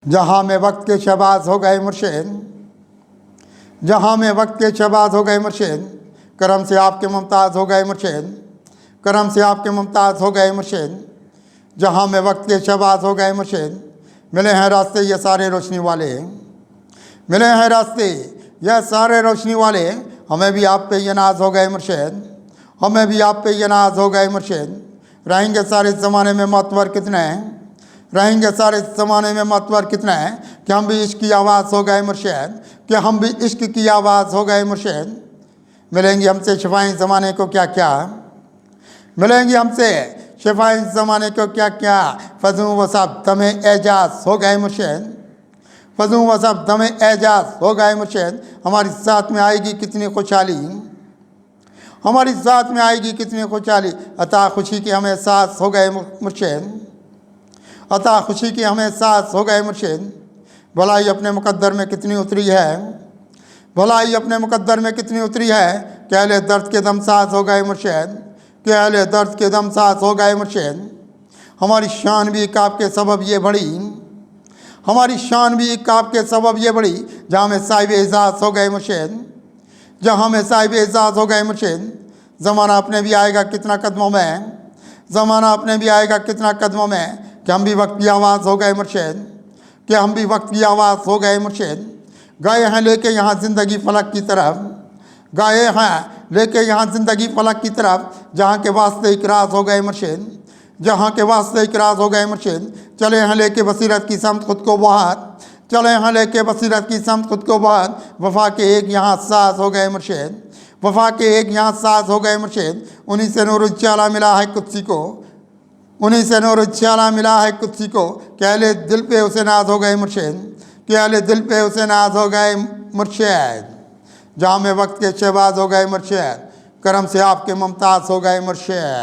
जहाँ में वक्त के शहबाज हो गए मुर्शिद, जहाँ में वक्त के शहबाज हो गए मुर्शिद, करम से आपके मुमताज़ हो गए मुर्शिद, करम से आपके मुमताज़ हो गए मुर्शिद। जहाँ में वक्त के शहबाज हो गए मुर्शिद, मिले हैं रास्ते ये सारे रोशनी वाले, मिले हैं रास्ते यह सारे रोशनी वाले। हमें भी आप पे ये नाज हो गए मुर्शिद, हमें भी आप पे ये नाज हो गए मुर्शिद। रहेंगे सारे ज़माने में मतवर कितने, रहेंगे सारे ज़माने में मतवर कितने, कि हम भी इश्क की आवाज़ हो गए मुर्शिद, कि हम भी इश्क की आवाज़ हो गए मुर्शिद। मिलेंगी हमसे शिफाएं ज़माने को क्या क्या, मिलेंगी हमसे शिफाएं ज़माने को क्या क्या। फजूं व सब तमें एजाज हो गए मुर्शिद, फजूं व सब तमें एजाज हो गए मुर्शिद। हमारी साथ में आएगी कितनी खुशहाली, हमारी साथ में आएगी कितनी खुशहाली। अता खुशी के हमें एहसास हो गए मुर्शिद, अता खुशी की हमें एहसास हो गए मुर्शिद। भलाई अपने मुकद्दर में कितनी उतरी है, भलाई अपने मुकद्दर में कितनी उतरी है। कि अहले दर्द के दम साज हो गए मुर्शिद, कि अहले दर्द के दम साज हो गए मुर्शिद। हमारी शान भी एक आपके सबब ये बढ़ी, हमारी शान भी एक आपके सबब ये बढ़ी। जहाँ में साहिब एजाज हो गए मुर्शिद, जहाँ में साहिब एजाज हो गए मुर्शिद। ज़माना अपने भी आएगा कितना कदमों में, ज़माना अपने भी आएगा कितना कदमों में। कि हम भी वक्त की आवाज़ हो गए मुर्शिद, कि हम भी वक्त की आवाज़ हो गए मुर्शिद। गए हैं लेके यहाँ ज़िंदगी फलक की तरफ, गए हैं लेके यहाँ ज़िंदगी फलक की तरफ। जहाँ के वास्ते इकराज हो गए मुर्शिद, जहाँ के वास्ते इकराज हो गए मुर्शिद। चले हैं लेके बसीरत की समत खुद को बहुत, चले हैं लेके बसीरत की समत खुद को बहुत। वफा के एक यहाँ साज हो गए मुर्शिद, वफा के एक यहाँ साज हो गए मुर्शिद। उन्हीं से नूर उजाला मिला है कुत्सी को, उन्हीं से नूर उजाला मिला है कुत्सी को। कि अहले दिल पे उसे नाज हो गए मुर्शिद, कि अहले दिल पे उसे नाज हो गए मुर्शिद। जहाँ में वक्त के शहबाज हो गए मुर्शिद, करम से आपके मुमताज़ हो गए मुर्शिद।